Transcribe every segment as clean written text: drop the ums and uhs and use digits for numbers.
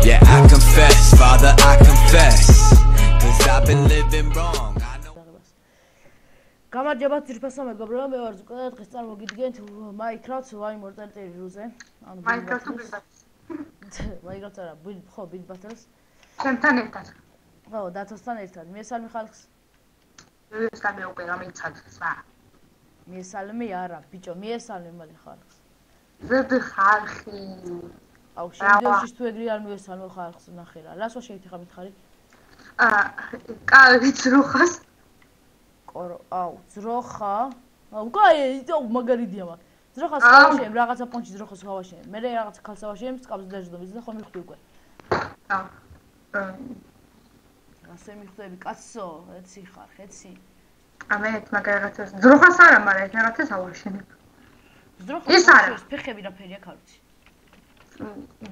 Yeah, I confess, Father, I confess, 'cause I've been living wrong. გამარჯობა ძირფასო მეგობრებო, მე ვარ ზუკა და დღეს წარმოგიდგენთ Minecraft Survivor ტერტერიულზე. ანუ Minecraft Minecraft არა, ხო, Build Battles. ჩემთან ერთად. ხო, დათოსთან ერთად. მიესალმე ხალხს. მიესალმე უკვე გამიცადს რა. მიესალმე არა, ბიჭო, მიესალმე მალე ხალხს. ზედ ხალხი. აუ, შევიდეოში თუ ეგრე არ მიესალმე ხალხს ნახე რა. რას ვაშენით ხა მითხარი? კაი ძროხას. აუ, ძროხა. აუ, კაი, მაგარიდია მაგ. ძროხას ხავაშენ, რაღაცა პონჩი ძროხას ხავაშენ. მე რაღაცა ქალსავაშენ, სკაბს დაჟდო, ვიცი და ხომ მიხდი უკვე. აუ. ასე მიხვდები, კაცო, ეცი ხარ, ეცი. მე მაგარათას ძროხას არა, მაგრამ რაღაცას ავაშენებ. ძროხას ის არა, ფეხები რაფერი აქ არ ვიცი.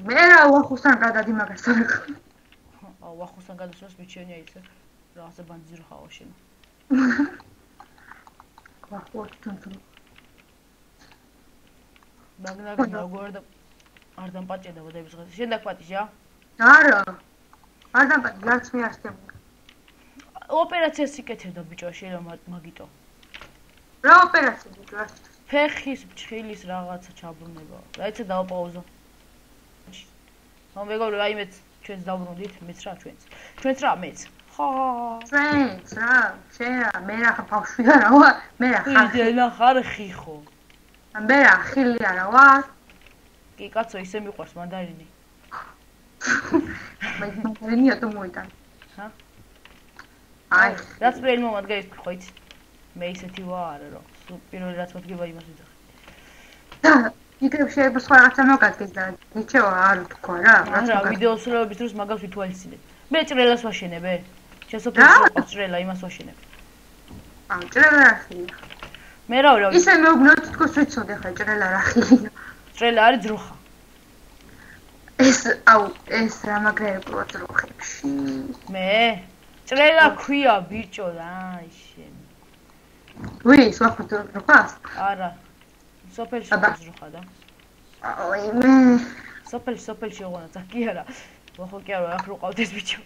მე რა ვახუსთან გადადი მაგას არ ხარ. აუ, ვახუსთან გადასვლას მიჩვენია იცი. რაღაცა ბანდი ძროხა ავაშენე. ვახუსთან ძროხა. მაგნაგ როგორ და არ დამპაჭედა ვადების დღეს. შენ დაგპატიჟა? არა. არ დამპატი, რაც მე არ შემო. ოპერაციას იკეთებდა ბიჭო, შეიძლება მაგიტო. რა ოპერაცია ბიჭო? ფეხის ფჩხილის რაღაცა ჩაბრუნება. რაიცა დავაპაუზო. ამ მეგობრებო, აი მეც ჩვენს დავბრუნდით, მეც რა ჩვენს. ჩვენს რა მეც. ხო. ჩვენს რა, შენ რა, მე რა ბავშვი არა ვარ, მე რა ხალხი. იძენა ხარხი ხო. მე რა ხილი არა ვარ. კი კაცო, ისე მიყვარს მანდარინი. მანდარინია თუ მოიტან. ჰა? აი, რაც პირველ მომად გაიქ ხო იცი? მე ისეთი ვარ რომ პირველი რაც მოდგება იმას ვიძახი. და იქნებ შეიძლება სხვა რაღაცა მოგადგეს და ნიჩევა არ თქვა რა. რა ვიდეოს სრულების დროს მაგას ვითვალისწინებ. მე ჭრელას ვაშენებე. შესაძლოა ჭრელა იმას ვაშენებ. აუ, ჭრელა რა ხილია? მე რა ვარ? ისე მეუბნოთ თქოს ვიცოდე ხა ჭრელა რა ხილია. ჭრელა არის ძროხა. ეს რა მაგრერებოა ძროხებში. მე ჭრელა ქვია ბიჭო რა შენ. ვის ვახოთ ძროხას? არა. სოფელში ძროხა და. აი მე სოფელში ოღონდ კი არა. ვახო კი არა, აქ რო ყავდეს ბიჭო.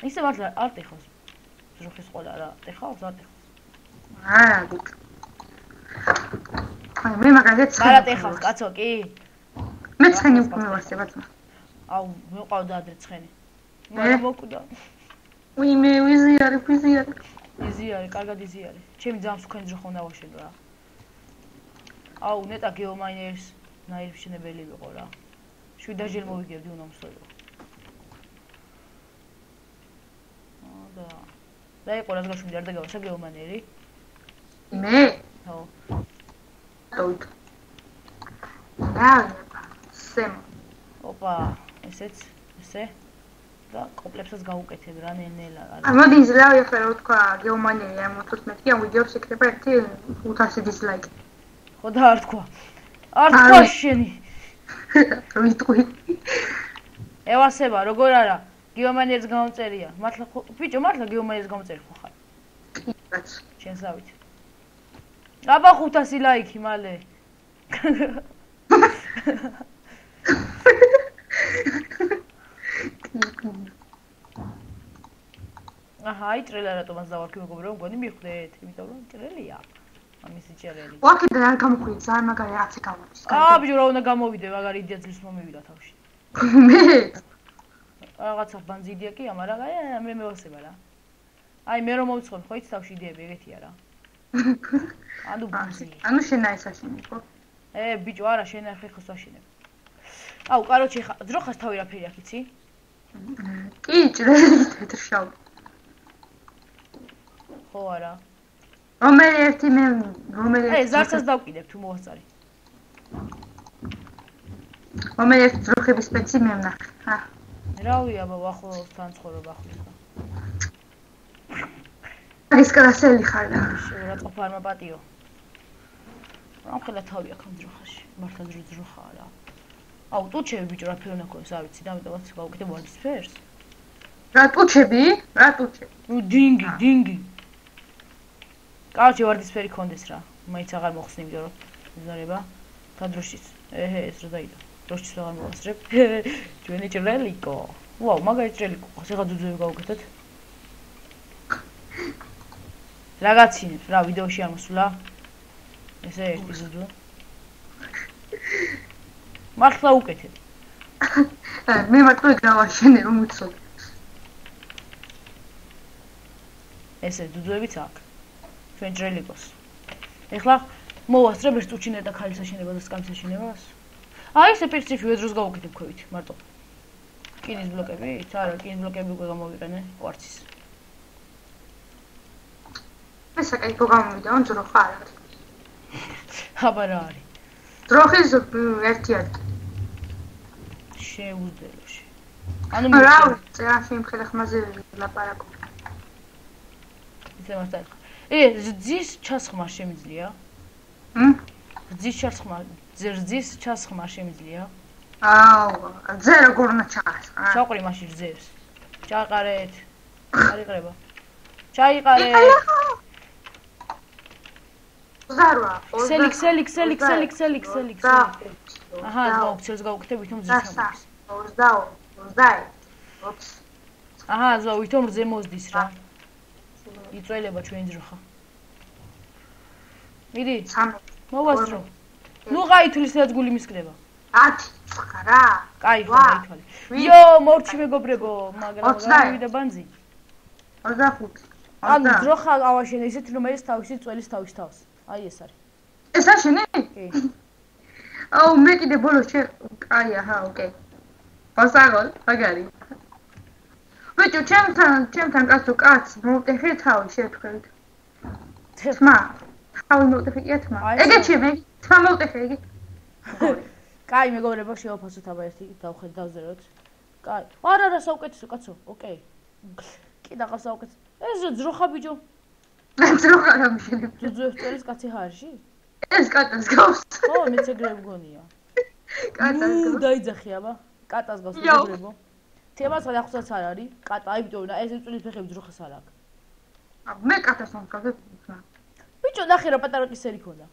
ისე მართლა არ ტეხავს. ძროხის ყოლა რა, ტეხავს, არ ტეხავს. არა ბიჭო. აი მე მაგალითად არა ტეხავს, კაცო, კი. მე ცხენი უკვე მივარსება ძმა. აუ, მეყავდა ადრე ცხენი. მაგრამ მოკვდა. მე ვიზიარი. იზიარი, კარგად იზიარი. ჩემი ძამს თქვენ ძროხა უნდა ვაშენო რა. აუ, ნეტა გეომაინერის ნაირფშენებელი ვიყო რა. 7 ჯერ მოვიგებდი უნდა მსწავლო. და იყო რაც გაშვილი არ დაგავაშა გეომაინერი? მე? ხო. დავით. რა? სემ. ოპა, ესეც, ესე. და კომპლექსს გავუკეთებ რა ნელ-ნელა. მოდი ზლავი ახლა რა თქვა გეომანერი ამ 14 ამ ვიდეოს იქნება ერთი 500 დისლაიკი. ხო და არ თქვა. არ თქვა შენი. ვიტყვი. ევასება, როგორ არა? გეომანიერს გამომწერია. მართლა ბიჭო, მართლა გეომანიერს გამომწერი ხო ხარ? კი, რაც. შენ ზავით. აბა 500 ლაიქი მალე. აჰა, აი ჭრელა რატომაც დავარქი მეგობრებო, მგონი მიხვდეთ, იმიტომ რომ ჭრელია. ამისი ჭრელი. ვაკიდე არ გამოგვიძ, ძალიან მაგარი რაცი გამოდის. ბიჭო, რა უნდა გამოვიდე, მაგარი იდეა ძლის მომივიდა თავში. მე რაღაცა ბანზიდია კი, მაგრამ მე მევასება რა. აი მე რომ მოვცხობ, ხო იცი თავში იდეები ეგეთია რა. ანუ ბანზი. ანუ შენ აი საშენი ხო? ბიჭო, არა, შენ არ ხეხოს ვაშენებ. აუ, კაროჩე, ძროხას თავი რაფერი აქ იცი? კი, ჭრელი თეთრშავი. ხო არა. რომელი ზარცას დავკიდებ თუ მოვასწარი. რომელი ძროხების სპეცი მე ვნახე. ჰა. რავი, აბა ვახოსთან ცხოვრობ ახლა. ის კრასელი ხარ და. რა ყოფა არ მაპატიო. რა ხელა თავი აქ ამ ძროხაში. მართლა ძროხაა რა. აუ, ტუჩები ბიჭო, რა ფერი უნდა ქონდეს, არ ვიცი, და ამიტომაც გავუკეთებ ვარდისფერს. რა ტუჩები? რა ტუჩები? დინგი. კაროჩე ვარდისფერი ქონდეს რა. მაინც აღარ მოხსნი იმიტომ რომ იზარება. თანდროშიც. ეს რა დაიდა. როჩის ვეღარ მოვასწრებ. ჩვენი ჭრელიკო. ვაუ, მაგარი ჭრელიკო. ახლა ძუძუები გავუკეთეთ. Ragazzinებს, რა ვიდეოში არ მოსულა? ესე ერთი ძუძუ. მართლა უკეთებ. მე მარტო გავაშენე რომ უცოდე. ესე ძუძუებიც აქ. ჩვენ ჭრელიკოს. ეხლა მოვასწრებ ერთ უჩინე და ქალის აშენება და სკამის აშენებას. აი ესე პირციფი ვედროს გავუკეთებ ქვევით, მარტო. კინის ბლოკები, არა, კინის ბლოკები უკვე გამოვიყენე კვარცის. მე საკაიფო გამოვიდა, ძროხა არ არის. აბა რა არის? ძროხის ერთი არის. შეუძლებელში. ანუ რა ვიცი, რა შემხედა ხმაზე ლაპარაკო. ისე მასთან. რძის ჩასხმა შემიძლია? რძის ჩასხმა შემიძლია? რძე როგორ უნდა ჩაასხმა? ჩაყრი მაშინ რძებს. ჩაყარეთ. არიყრება. ჩაიყარეთ. ზარვა. ქსელი. აჰა, ზოგცელს გავუკეთებ ვითომ რძის ჩამოდის. 20. აჰა, ზო ვითომ რძე მოსდის რა. იწველება ჩვენი ძროხა. მიდი. მოვასწრო. ნუ ყაითვლის რაც გული მისკდება. 10 რა. კაი ხო გაითვალე. იო, მორჩი მეგობრებო, მაგრამ გამოვიდა ბანძი. 25. ანუ ძროხა ავაშენე ისეთ რომელიც თავისი წველის თავის თავს. აი ეს არის. ეს აშენე? კი. აუ მე კიდე ბოლოს აი აჰა, ოკეი. პასაგოლ, მაგარი. ვიჭო, ჩემთან კაცს მოვტეხე თავი შეთქვით. თმა. თავი მოვტეხე თმა. ეგეც ჩემი, თმა მოვტეხე იგი. კაი, მეგობრებო, შევაფასოთ აბა ერთი დავხედ დავზეროთ. კაი. არა, საუკეთესო კაცო, ოკეი. კი დაღა საუკეთესო. ეს ძროხა ბიჭო. ძროხა რა მიშენებ. ძუძუებს წერის კაცი ხარში? ეს კატას გავს. ხო, მეც ეგრე მგონია. კატას გავს. დაიძახი აბა. კატას გავს მეგობრებო. თემას გადახსნაც არ არის. კატა, აი ბიჭო, ეს წვლის ფეხები ძროხას არ აქვს. მე კატას მომკავებ. ბიჭო, ნახე რა პატარა კისერი ქონდა.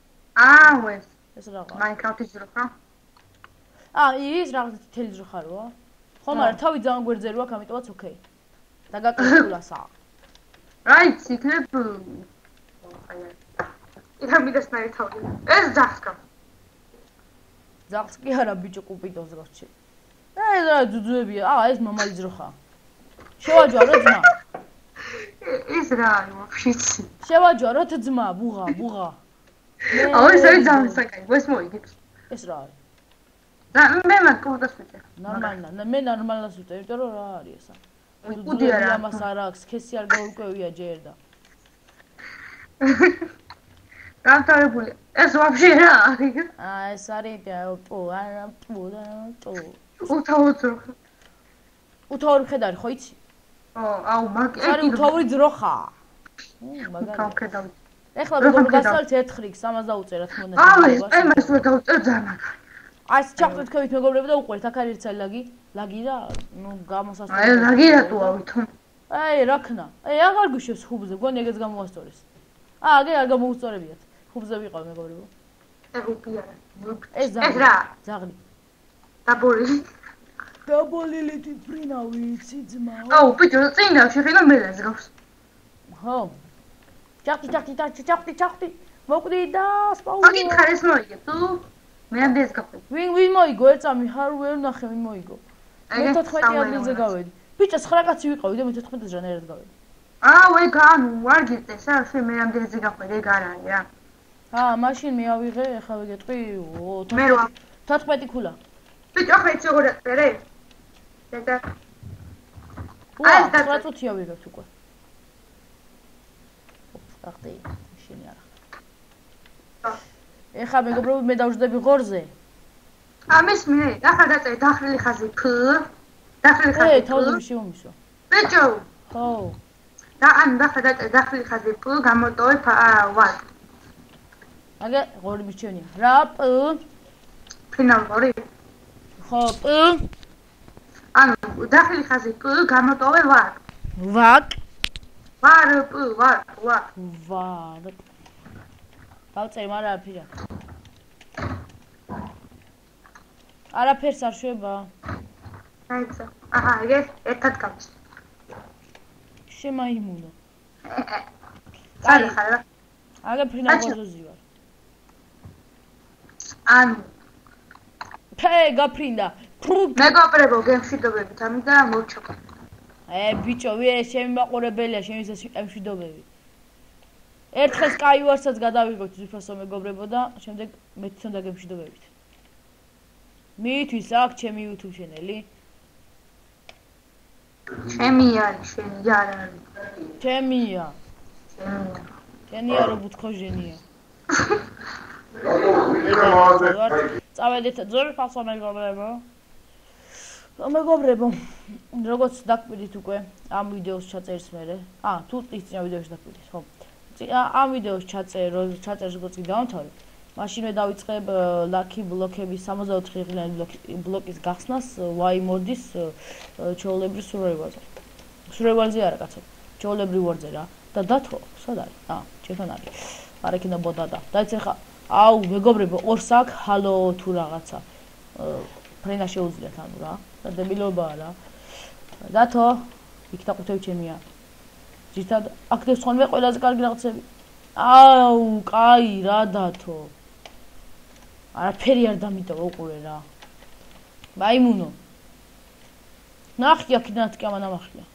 ეს. ეს რაღა. მაინკრაფტის ძროხა. ის რაღაც თელი ძროხა როა. ხო, მაგრამ თავი ძალიან გვერდზე როა, ამიტომაც ოკეი. და გაკეთულასა. რაიც იქნებ. ირამიდასნაირი თავი. ეს ძახსკა. ძახს კი არა ბიჭო, კუპიდოს გასჩი. ეს რა ძუძუებია? ეს მამალი ძროხა. შევაჯვარო ძმა. ეს რა არის ვაფშეცი. შევაჯვარო ძმა, ბუღა. ეს არის ძალიან საკაიფო, ეს მოიგეთ. ეს რა არის? მე მაგ კუდას ვიწე. ნორმალნა, მე ნორმალნას ვიწე, იმიტომ რომ რა არის ესა? კუდი არა. ამას არ აქვს, ქესი არ გაურკვევია ჯერ და. გამთავრებული. ეს ვაფშე რა არის? ეს არის პო. უთავოძროხა. უთავური ხედარი ხო იცი? აუ მაგ ეს არის უთავური ძროხა. მაგარი. გავხედავ. ეხლა როგორ გასვალთ ერთხრიქს, ამას დაუწერა თქო უნდა. ეს ვერ დაუწერ ძალიან მაგარი. აი ჩახტვით ქვევით მეგობრებო და უყურეთ, აქ არის ცალ ლაგი რა, ნუ გამოსასწორო. აი ლაგი რატოა ვითომ? რა ქნა? აღარ გუშვებს ხუბზე, გონი ეგეც გამოვასწორეს. აგე არ გამოუსწორებიათ. ხუბზე ვიყავ მეგობრებო. ეღუპი არა. ეს რა? ძაღლი. დაბოლილი თიფრინა ვიცი ძმა. აუ ბიჭო, წინა შეხედა მელას გავს. ხო. ჩახტი. მოკვდი და სპაუნი. აკი ხარეს მოიგე თუ? მე ამდეს გაყვი. ვინ მოიგო ეწამი ხარ ვერ ნახე ვინ მოიგო. მე 14 ადგილზე გავედი. ბიჭო 9 კაცი ვიყავი და მე 14 ჟანერად გავედი. ეგ ანუ არ გიწეს რა, შე მე ამდენზე გაყვი, ეგ არ არის რა. მაშინ მე ავიღე, ახლა ვიგეტყვი 14 ქულა. ბიჭო ახლა იცი როგორ დაწერე? და აი 9 წუთია ვიღებთ უკვე. ხახტი, შენი არა. ეხლა მეგობრებო მე დავждები ღორზე. ამის მე, ახლა დაწერე დახრილი ხაზი ფ. დახრილი ხაზი. თავზე შეუმისო. ბიჭო. ხო. და ან ახლა დაწერე დახრილი ხაზი ფ, გამოტოვე ვარ. აგე ღორი მიჩვენია. რა პ? ფინალ ღორი. ხო, პ. ანუ დახრილი ხაზი პ, გამოტოვე ვარ. ვაკ. ვარ პ, ვარ. დავწერე, მაგრამ არ ფირა. არაფერს არ შვება. აიცა. აჰა, ეგ ერთად გავს. შემაიმუნო. წალი ხარ რა. აგე ფრინა გოზოზი ვარ. ანუ გაფრინდა. მეგობრებო, გემშვიდობებით, ამიტომ მოვჩოქო. ბიჭო, ვიე ჩემი მაყურებელია, შემისაც მშვიდობები. ერთხელ Skywars-საც გადავიღოთ უფასო მეგობრებო და შემდეგ მე თვითონ დაგემშვიდობებით. მითვის აქ ჩემი YouTube ჩანელი. ჩემი არის, შენი არ არის. ჩემია. შენია რო ბუთქოჟენია. წავედით ძველი ფასო მეგობრებო. მეგობრებო, როგორც დაგკვირდით უკვე ამ ვიდეოს ჩაწერს მერე. თუ ის წინა ვიდეოში დაგკვირდით, ხო? ამ ვიდეოს ჩაწერს როგორც კი დავამთავრებ, მაშინვე დავიწყებ Lucky ბლოკების 64 ღილიანი ბლოკის გახსნას Y modes ჩაოლებრივ სურვილზე. სურვილზე არა კაცო, ჩაოლებრივ ვარზე რა. და დათო, სად არის? ჩემთან არის. არა კიდე ბოდა და. დაიცე ხა, მეგობრებო, ორს აქ ჰალო თუ რაღაცა. ფრენა შეუძლიათ ანუ რა. და დებილობაა რა. დათო, იქ დაყუთევ ჩემია. ზუსტად აქტივ ხონმე ყველაზე კარგი რაღაცები. კაი რა დათო. არაფერი არ დამიტოვა უყურე რა. მაიმუნო. ნახი აქედან კი ამა ნამახია.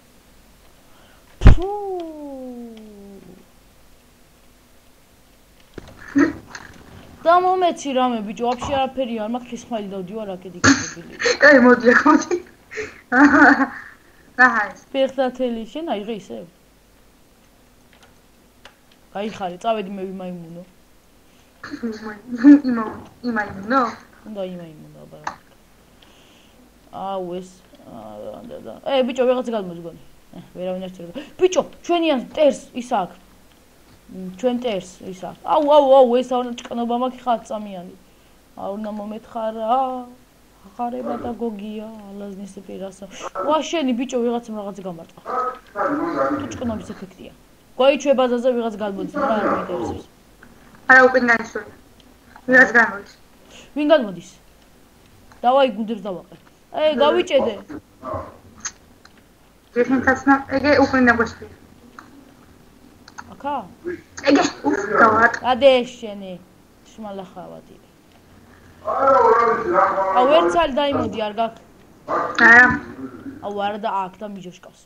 და მომეცი რამე ბიჭო, ვაფშე არაფერი არ მაქვს ხისმალი დავდივარ აქედი გიგებული. კაი, მოდი აქ მოდი. აჰა. ფეხდათელი შენ აიღე ისე? გაიხარე, წავედი მე ვიმაიმუნო. იმაიმუნო? უნდა იმაიმუნო, აბა. ეს ბიჭო, ვიღაცა გადმოძგონი. ვერავინ არ წერდა. ბიჭო, ჩვენიან ტერს ის აქ. ჩვენ ტერს ის აქ. ეს აუნა ჭკნობა მაქვს ხა წამიანი. აუნა მომეთხარა. ახარება და გოგია, ალაზნის პირასა. შენი ბიჭო, ვიღაცა რაღაცა გამარტყა. თუ ჭკნობის ეფექტია. გვაიჩვე ბაზაზე ვიღაც გადმოდის, რა არ მიინტერესებს. არა უკვე განსული. ვიღაც გამოდის. ვინ გამოდის? დავაი გუნდებს დავაყე. გავიჭედე. ჯერხინთაცნა, ეგე უკვე ნაგვესპი. აკა? ეგე, გავარ. ადე შენი. შმალახავადი. ვერც არ დაიმოდი არ გაქვს. არა და აქ და მიჯოშკავს.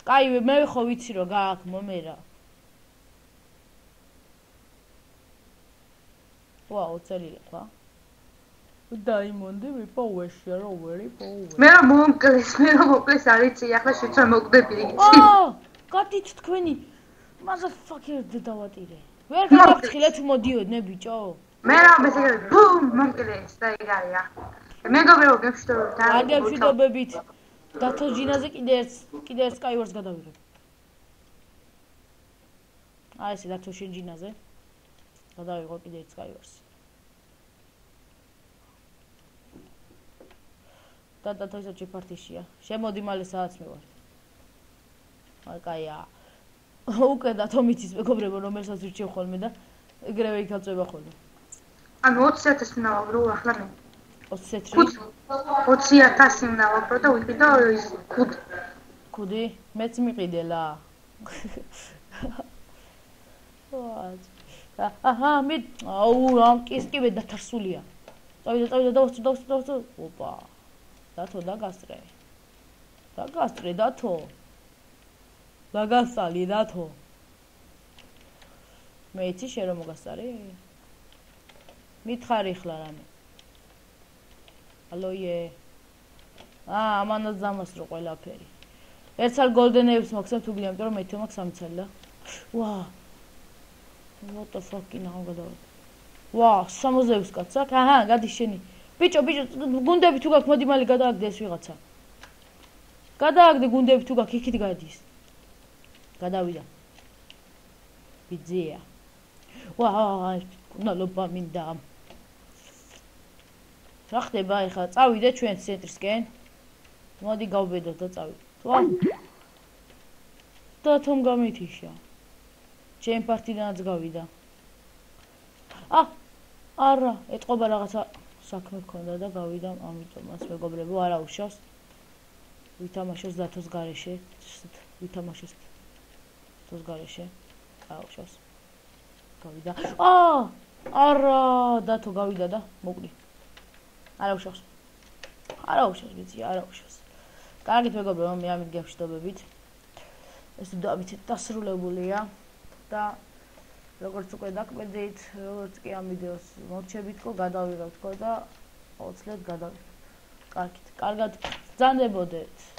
Sky მე ხო ვიცი რომ გააქვს მომერა. ოცელი ხა? დაიმონდი მიპოვეშია რომ ვერი პოვე. მე რომ მოკლეს არ იცი, ახლა შეცვა მოკდები იცი. გატით თქვენი motherfucker დავატირე. ვერ გავაფრთხილე თუ მოდიოდნე ბიჭო. მე რომ ესე ბუმ მოკლეს და ეგ არის. მეგობრებო, გემშვიდობებით. აგემშვიდობებით. დათო ჯინაზე კიდე ერთ Skywars გადავიღებ. ესე დათო შენ ჯინაზე. გადავიღო კიდე ერთ Skywars. და დათო ისე ჩიფარტიშია. შემოდი მალე საათს მე ვარ. კაია. უკვე დათო მიცის მეგობრებო, რომელსაც ვირჩევ ხოლმე და ეგრევე იქაწובה ხოლმე. ანუ 20,000 უნდა ვაგრო ახლა მე. 20,000 უნდა ვაგრო და ვიყიდო ის კუდი მეც მიყიდე ლა. მე ამ კისკივე დათარსულია. წავიდა დავსწრე. ოპა. დათო დაგასწრე. დათო. დაგასწალი დათო. მე იცი შენ რომ მოგასწარი? მითხარი ხლა რამე. ალოიე. ამანაც დამასრო ყველაფერი. ერთსალ golden-ებს მაქვს თუ გიამიტომ რომ მე თო მაქვს 3 წელი და. What the fuck now გადავა. 60 კაც აქ? გადი შენი. ბიჭო, გუნდები თუ გაქვს, მოდი მალე გადააგდე ეს ვიღაცა. გადააგდე გუნდები თუ გაქვს, იქით გადის. გადავიდა. ბიძია. ნალობა მინდა. რა ხდება ეხლა? წავიდე ჩვენ ცენტრისკენ. მოდი გავბედოთ და წავიდეთ. და თომ გამითიშა. ჩემ პარტიდანაც გავიდა. არა, ეთყობა რაღაცა საქმე ჰქონდა და გავიდა ამიტომ მას მეგობრებო არა უშავს ვითამაშოს დათოს გარეშე ვითამაშოს დათოს გარეშე არა უშავს გავიდა არა დათო გავიდა და მოკვდი არა უშავს ვიცი არა უშავს კარგით მეგობრებო მე ამით გევშდობებით ეს დავიცით დასრულებულია და როგორც უკვე დაგკვირდით, როგორც კი ამ ვიდეოს მორჩებით თქო, გადავიღებ თქო და აუცილებლად გადავიღებ. კარგით, კარგად ბრძანდებოდეთ.